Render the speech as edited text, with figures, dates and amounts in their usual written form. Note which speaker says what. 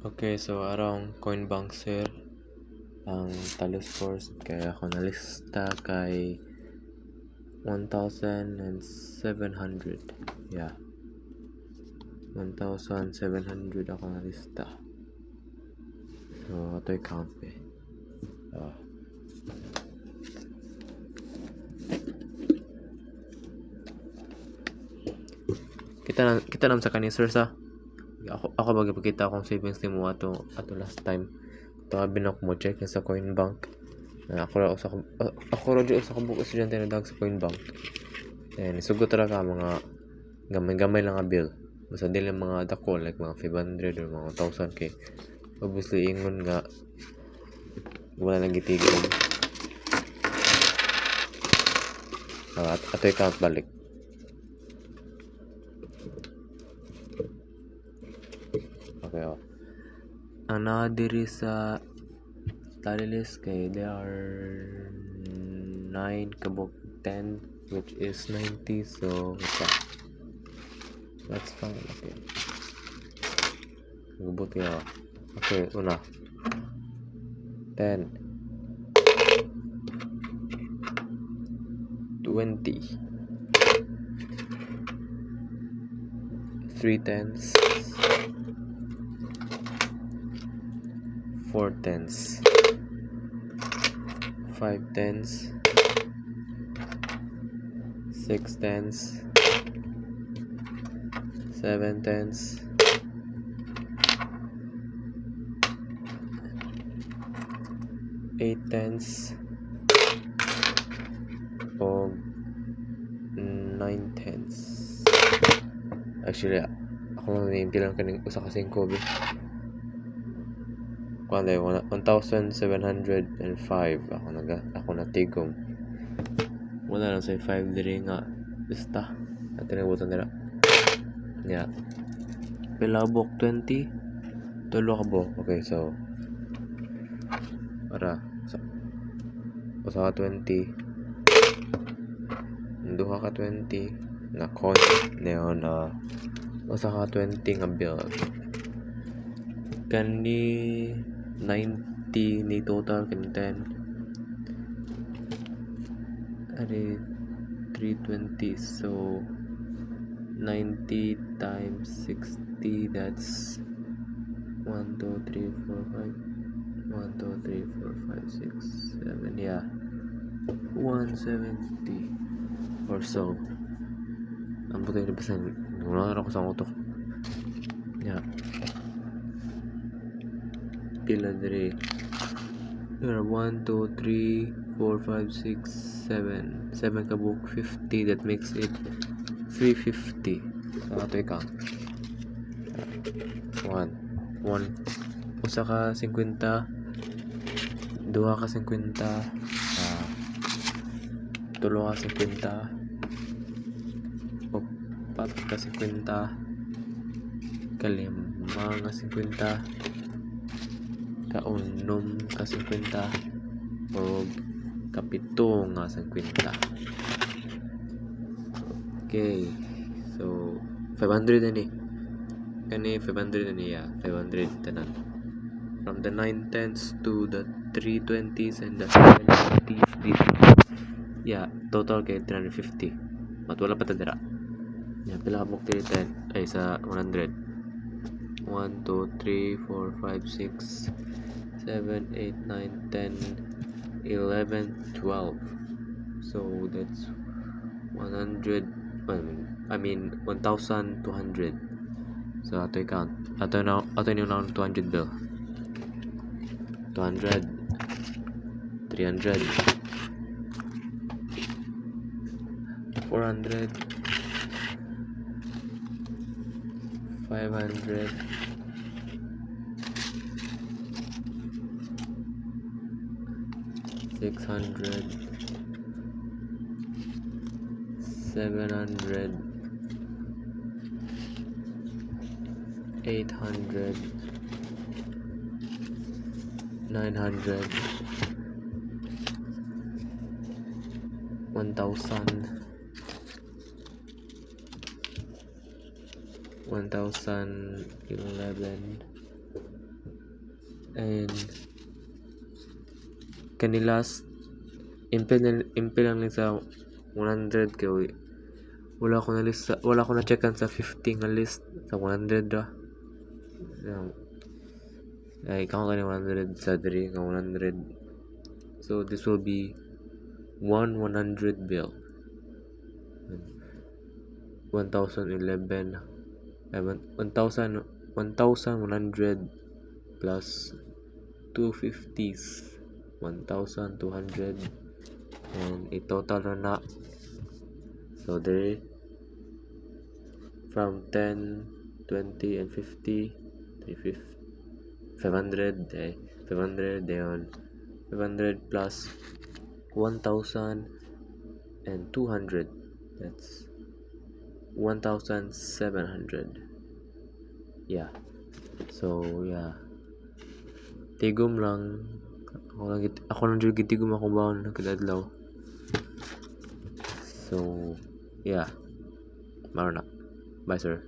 Speaker 1: Okay, so arong coin bank sir ang tally scores kay ako nalista kay 1,700. Yeah. 1,700 ako nalista. So, ito'y count eh. Kita nam sa kanin sir sa ako magipakita akong savings nimo ato last time. Ito binok mo check sa coin bank. Ako ra usa ka buok estudyante na dag sa coin bank. And sugot ra ka mga gamay lang nga bill. Basta dili mga dako like mga 500 or mga 1,000 kay obviously ingon nga wala lang gitigom. Ato'y count balik. Okay, ang nakadiri sa tally list kay there are 9 kabok 10 which is 90, so that's fine. Okay, gubot kayo. Okay, una 10 20 3 tens 4 tens 5 tens 6 tens 7 tens 8 tens o 9 tens. Actually ako lang yung bilang kaning usa ka 5 be. Kuan 1,705 ako natigom. Wala lang sa 5 diri nga lista. At tinabutan dira. Yeah. Pilabok 20. Tulo ka bo. Okay, so para usa ka 20. Duha ka 20 na coin neon usa ka 20 nga bill. Kani 90 ni total kani 10 ari 320, so 90 times 60, that's 1 2 3 4 5 1 2 3 4 5 6 7, yeah, 170 or so. Ang buti na basan wala na ako sa utok. Yeah, pila diri. There are 1 2 3 4 5 6 7 ka book 50, that makes it 350. So ato'y count. 1 usa ka 50, duha ka 50, tulo ka 50, upat ka 50, kalima nga 50, kaunom ka 50, o kapito nga 50. Okay, so 500 na ni kani 500 na niya, 500 tanan from the 9 tenths to the 320s and the 750s. Yeah, total kay 350. Matwala pa ta dira. Yeah, pila ka book 10 ay sa 100. 1 2 3 4 5 6 7 8 9 10 11 12. So that's 100, I mean 1,200. So ato'y count. Ato ni 200 bill. 200 300 400 500 600 700 800 900 1,000 1,011 And kanilas impel lang sa 100 kay wala ko na list wala ko na checkan sa 50 nga list sa 100 ra. Ay count ka ni 100 sa diri nga 100. So this will be 100 bill. 1011 1100 plus 250s 1200 and i-total na so there from 10 20 and 50 500 dayon 500 plus 1000 and 200 that's 1700. Yeah, so yeah, tigom lang ako lang jud gitigom ako baon kadadlaw. So yeah, maro na. Bye sir.